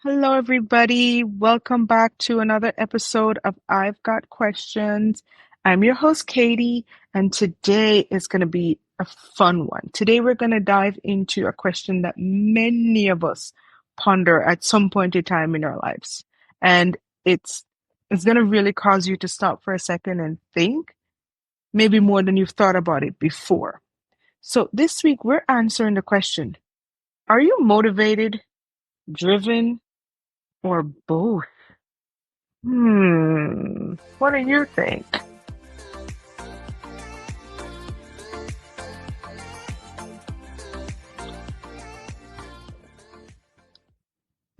Hello, everybody. Welcome back to another episode of I've Got Questions. I'm your host, Kadie, and today is going to be a fun one. Today, we're going to dive into a question that many of us ponder at some point in time in our lives. And it's it's going to really cause you to stop for a second and think, maybe more than you've thought about it before. So this week, we're answering the question, are you motivated, driven, or both? What do you think?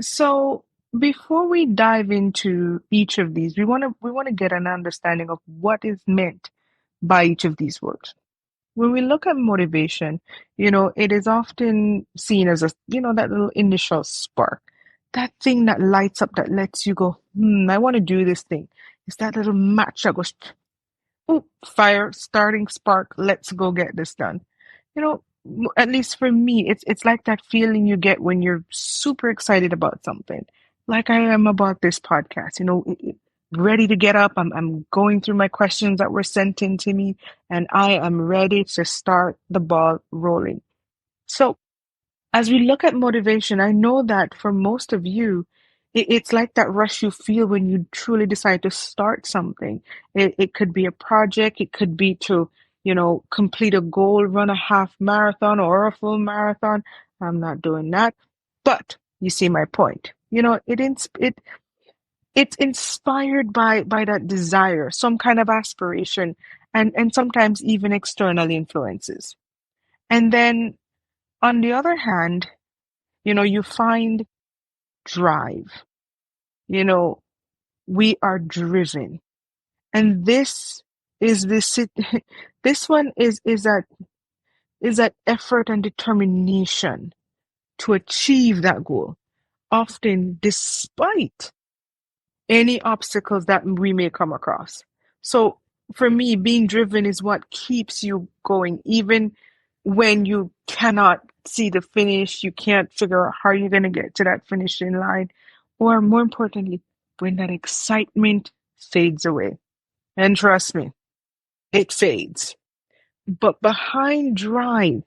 So, before we dive into each of these, we want to get an understanding of what is meant by each of these words. When we look at motivation, it is often seen as that little initial spark, that thing that lights up, that lets you go, I want to do this thing. It's that little match that goes, oh, fire, starting spark, let's go get this done. At least for me, it's like that feeling you get when you're super excited about something, like I am about this podcast. Ready to get up. I'm going through my questions that were sent in to me, and I am ready to start the ball rolling. So as we look at motivation, I know that for most of you, it's like that rush you feel when you truly decide to start something. It could be a project, it could be to, complete a goal, run a half marathon or a full marathon. I'm not doing that. But you see my point. It's inspired by that desire, some kind of aspiration, and sometimes even external influences. And then on the other hand, you find drive. You know, we are driven. And this is this this one is that effort and determination to achieve that goal, often despite any obstacles that we may come across. So for me, being driven is what keeps you going, even when you cannot see the finish, you can't figure out how you're going to get to that finishing line, or more importantly, when that excitement fades away. And trust me, it fades. But behind drive,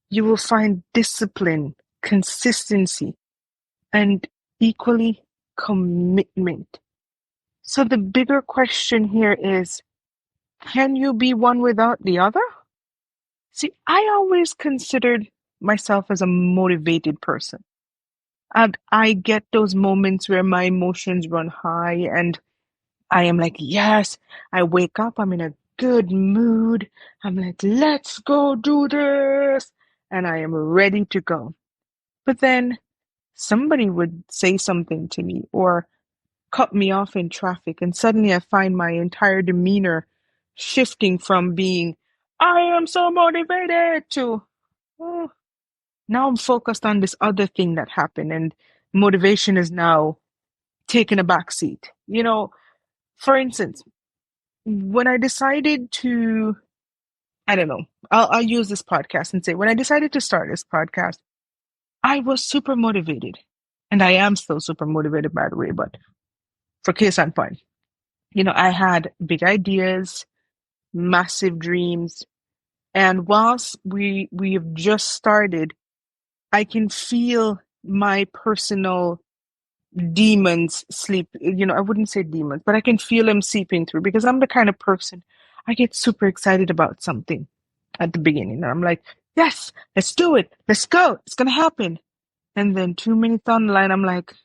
you will find discipline, consistency, and equally commitment. So the bigger question here is, can you be one without the other? See, I always considered myself as a motivated person. And I get those moments where my emotions run high and I am like, yes, I wake up, I'm in a good mood. I'm like, let's go do this. And I am ready to go. But then somebody would say something to me or cut me off in traffic, and suddenly I find my entire demeanor shifting from being, I am so motivated, to, oh, now I'm focused on this other thing that happened, and motivation is now taking a back seat. For instance, when I decided to, I don't know, I'll use this podcast and say, when I decided to start this podcast, I was super motivated. And I am still super motivated, by the way, but for case I'm fine. I had big ideas, massive dreams. And whilst we have just started, I can feel my personal demons sleep. I wouldn't say demons, but I can feel them seeping through because I'm the kind of person, I get super excited about something at the beginning. And I'm like, yes, let's do it. Let's go. It's gonna happen. And then 2 minutes down the line, I'm like,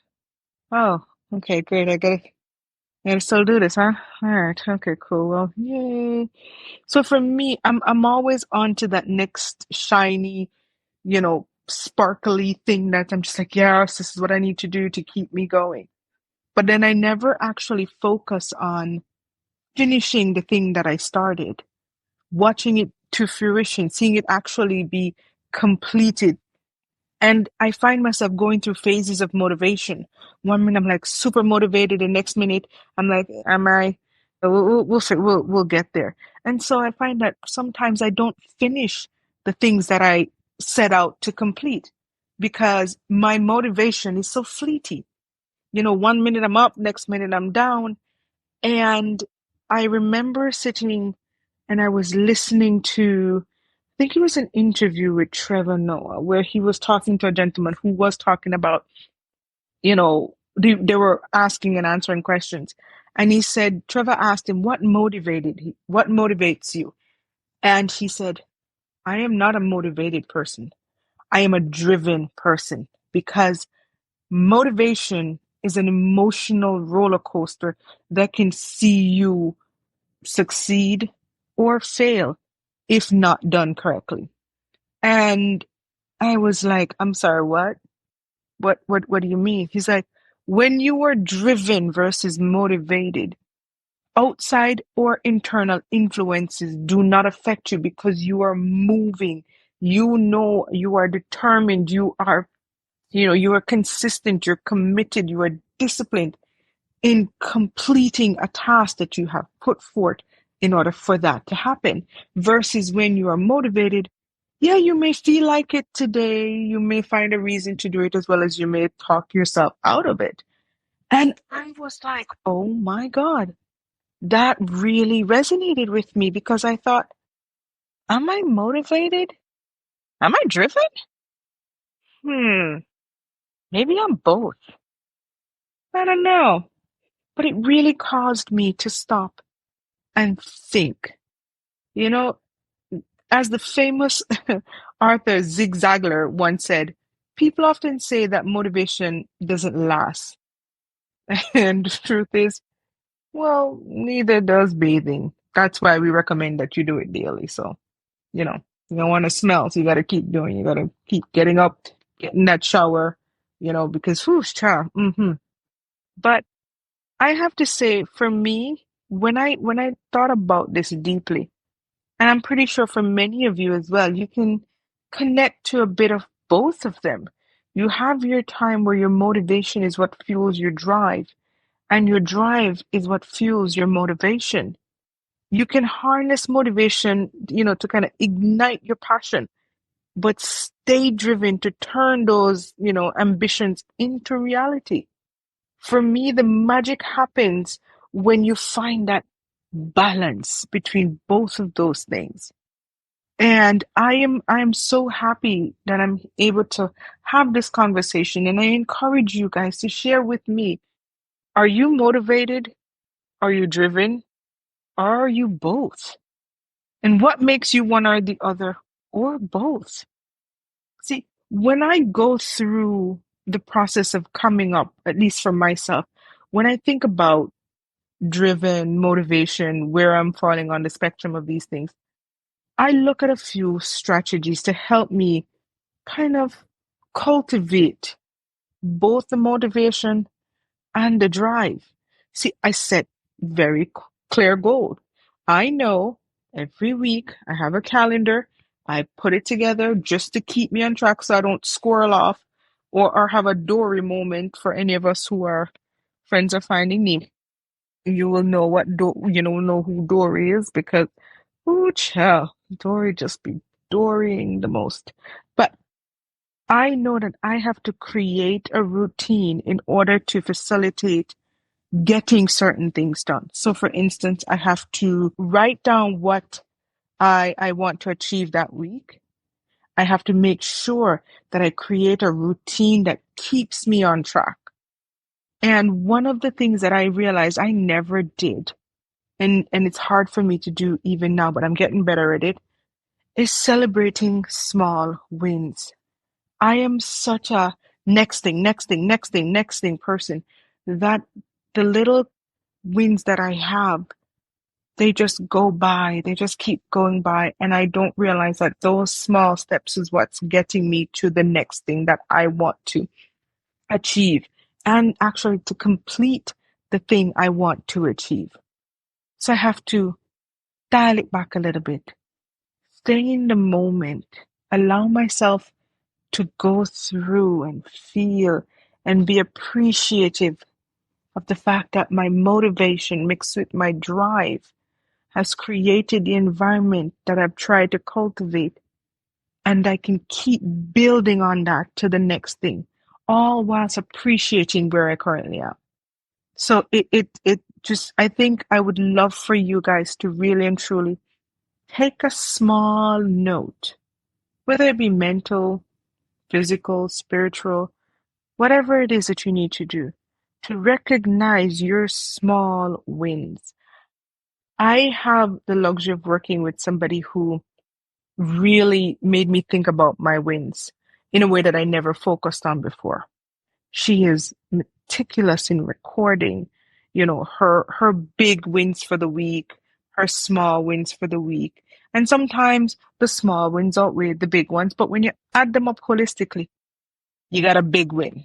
oh, okay, great. I gotta still do this, huh? All right. Okay, cool. Well, yay. So for me, I'm always on to that next shiny, sparkly thing that I'm just like, yes, this is what I need to do to keep me going. But then I never actually focus on finishing the thing that I started, watching it to fruition, seeing it actually be completed. And I find myself going through phases of motivation. One minute I'm like super motivated, the next minute I'm like, am I? We'll get there. And so I find that sometimes I don't finish the things that I set out to complete. because my motivation is so fleeting. One minute I'm up, next minute I'm down. And I remember sitting and I was listening to, I think it was an interview with Trevor Noah, where he was talking to a gentleman who was talking about, they were asking and answering questions. And he said, Trevor asked him, what motivates you? And he said, I am not a motivated person. I am a driven person because motivation is an emotional roller coaster that can see you succeed or fail if not done correctly. And I was like, I'm sorry, what? What do you mean? He's like, when you are driven versus motivated, outside or internal influences do not affect you because you are moving. You are determined, you are consistent, you're committed, you are disciplined in completing a task that you have put forth in order for that to happen. Versus when you are motivated, yeah, you may feel like it today, you may find a reason to do it as well as you may talk yourself out of it. And I was like, oh my God, that really resonated with me because I thought, am I motivated? Am I driven? Hmm, maybe I'm both. I don't know. But it really caused me to stop and think. You know, as the famous Arthur Zig Ziglar once said, people often say that motivation doesn't last. And the truth is, well, neither does bathing. That's why we recommend that you do it daily. So, you know, you don't want to smell, so you got to keep doing. You got to keep getting up, getting that shower, because whoosh, cha. But I have to say, for me, when I thought about this deeply, and I'm pretty sure for many of you as well, you can connect to a bit of both of them. You have your time where your motivation is what fuels your drive, and your drive is what fuels your motivation. You can harness motivation, to kind of ignite your passion, but stay driven to turn those, ambitions into reality. For me, the magic happens when you find that balance between both of those things. And I am so happy that I'm able to have this conversation. And I encourage you guys to share with me. Are you motivated? Are you driven? Or are you both? And what makes you one or the other or both? See, when I go through the process of coming up, at least for myself, when I think about driven motivation, where I'm falling on the spectrum of these things, I look at a few strategies to help me kind of cultivate both the motivation and the drive. See, I set very clear goals. I know every week I have a calendar. I put it together just to keep me on track so I don't squirrel off or have a Dory moment for any of us who are friends of Finding Nemo. You will know know who Dory is because, oh, child, Dory just be Dorying the most. But I know that I have to create a routine in order to facilitate getting certain things done. So, for instance, I have to write down what I want to achieve that week. I have to make sure that I create a routine that keeps me on track. And one of the things that I realized I never did, and it's hard for me to do even now, but I'm getting better at it, is celebrating small wins. I am such a next thing, next thing, next thing, next thing person that the little wins that I have, they just go by, they just keep going by. And I don't realize that those small steps is what's getting me to the next thing that I want to achieve and actually to complete the thing I want to achieve. So I have to dial it back a little bit, stay in the moment, allow myself to go through and feel and be appreciative of the fact that my motivation mixed with my drive has created the environment that I've tried to cultivate. and I can keep building on that to the next thing, all whilst appreciating where I currently am. So it just, I think I would love for you guys to really and truly take a small note, whether it be mental, physical, spiritual, whatever it is that you need to do, to recognize your small wins. I have the luxury of working with somebody who really made me think about my wins in a way that I never focused on before. She is meticulous in recording, her big wins for the week, her small wins for the week. And sometimes the small wins outweigh the big ones, but when you add them up holistically, you got a big win.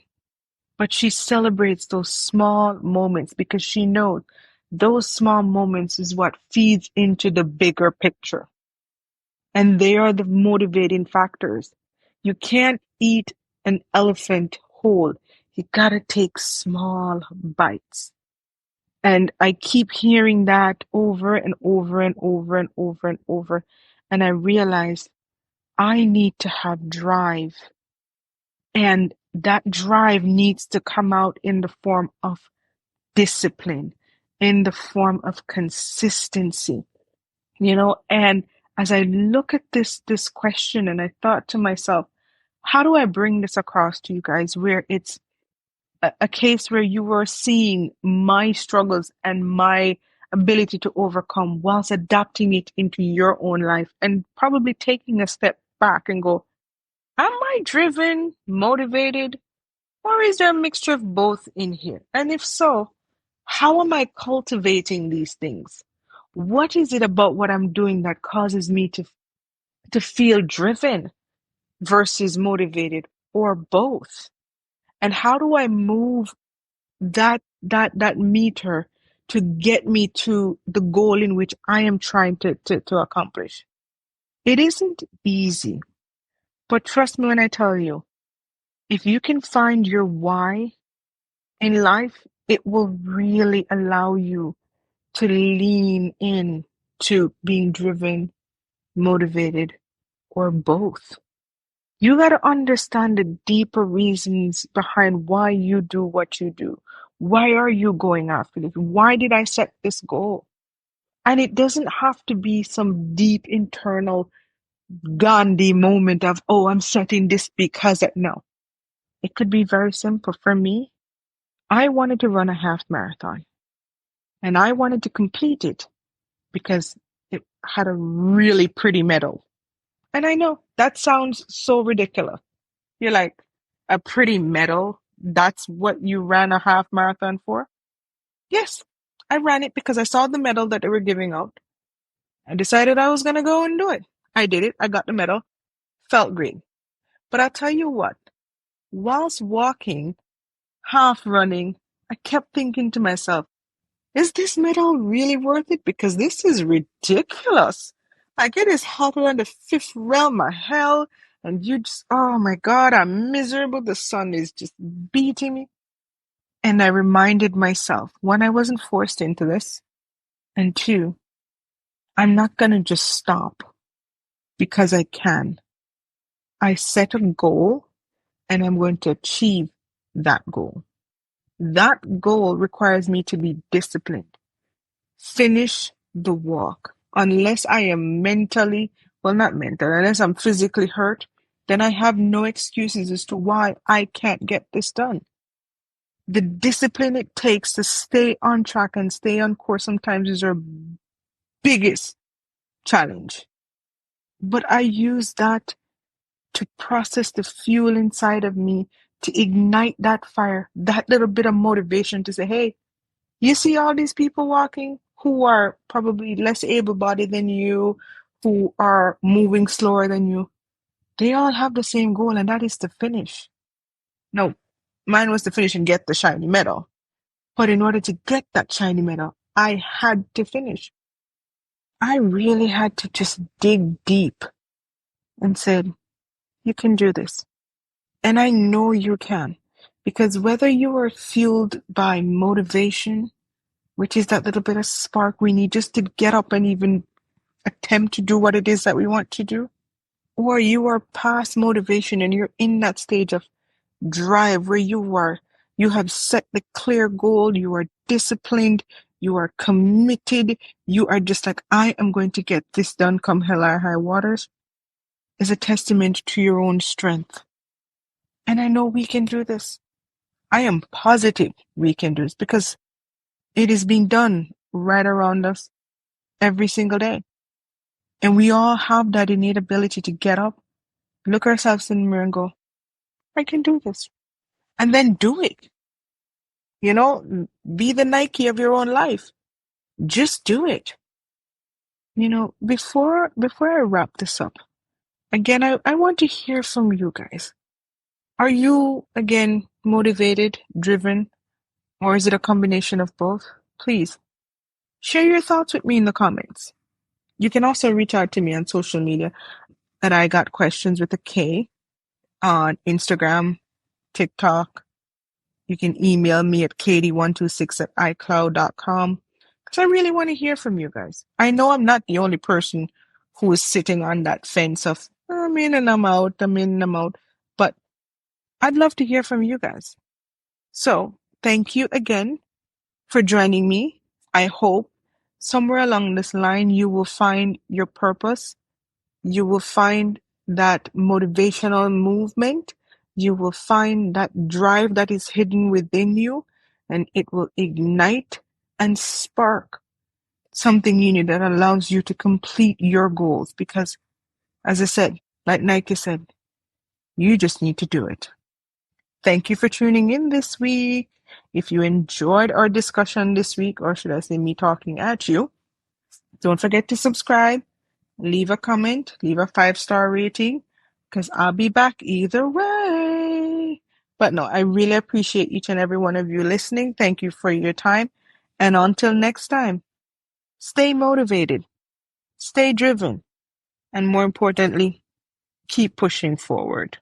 But she celebrates those small moments because she knows those small moments is what feeds into the bigger picture. And they are the motivating factors. You can't eat an elephant whole. You gotta take small bites. And I keep hearing that over and over and over and over and over. And I realize I need to have drive. And that drive needs to come out in the form of discipline, in the form of consistency, and as I look at this question and I thought to myself, how do I bring this across to you guys where it's a case where you are seeing my struggles and my ability to overcome whilst adapting it into your own life and probably taking a step back and go, am I driven, motivated, or is there a mixture of both in here? And if so, how am I cultivating these things? What is it about what I'm doing that causes me to feel driven versus motivated or both? And how do I move that meter to get me to the goal in which I am trying to accomplish? It isn't easy, but trust me when I tell you, if you can find your why in life, it will really allow you to lean in to being driven, motivated, or both. You got to understand the deeper reasons behind why you do what you do. Why are you going after this? Why did I set this goal? And it doesn't have to be some deep internal Gandhi moment of, oh, I'm setting this because no. It could be very simple. For me, I wanted to run a half marathon and I wanted to complete it because it had a really pretty medal. And I know that sounds so ridiculous. You're like, a pretty medal? That's what you ran a half marathon for? Yes, I ran it because I saw the medal that they were giving out. I decided I was going to go and do it. I did it. I got the medal. Felt great. But I'll tell you what, whilst walking, half running, I kept thinking to myself, is this medal really worth it? Because this is ridiculous. Like it is hotter than the fifth realm of hell. And you just, oh my God, I'm miserable. The sun is just beating me. And I reminded myself, one, I wasn't forced into this. And two, I'm not going to just stop because I can. I set a goal and I'm going to achieve that goal. That goal requires me to be disciplined. Finish the walk. Unless I am mentally, well, not mental, unless I'm physically hurt, then I have no excuses as to why I can't get this done. The discipline it takes to stay on track and stay on course sometimes is our biggest challenge. But I use that to process the fuel inside of me, to ignite that fire, that little bit of motivation to say, hey, you see all these people walking who are probably less able-bodied than you, who are moving slower than you. They all have the same goal, and that is to finish. No, mine was to finish and get the shiny medal. But in order to get that shiny medal, I had to finish. I really had to just dig deep and said, you can do this. And I know you can. Because whether you are fueled by motivation, which is that little bit of spark we need just to get up and even attempt to do what it is that we want to do, or you are past motivation and you're in that stage of drive where you have set the clear goal, you are disciplined, you are committed, you are just like, I am going to get this done come hell or high waters, is a testament to your own strength. And I know we can do this. I am positive we can do this because it is being done right around us every single day. And we all have that innate ability to get up, look ourselves in the mirror and go, I can do this. And then do it. You know, be the Nike of your own life. Just do it. You know, before I wrap this up, again, I want to hear from you guys. Are you again motivated, driven, or is it a combination of both? Please share your thoughts with me in the comments. You can also reach out to me on social media at I Got Questions with a K on Instagram, TikTok. You can email me at Kadie126 at iCloud.com because I really want to hear from you guys. I know I'm not the only person who is sitting on that fence of I'm in and I'm out, I'm in and I'm out, but I'd love to hear from you guys. So thank you again for joining me. I hope somewhere along this line you will find your purpose. You will find that motivational movement. You will find that drive that is hidden within you, and it will ignite and spark something in you that allows you to complete your goals. Because, as I said, like Nike said, you just need to do it. Thank you for tuning in this week. If you enjoyed our discussion this week, or should I say me talking at you, don't forget to subscribe, leave a comment, leave a 5-star rating, because I'll be back either way. But no, I really appreciate each and every one of you listening. Thank you for your time. And until next time, stay motivated, stay driven, and more importantly, keep pushing forward.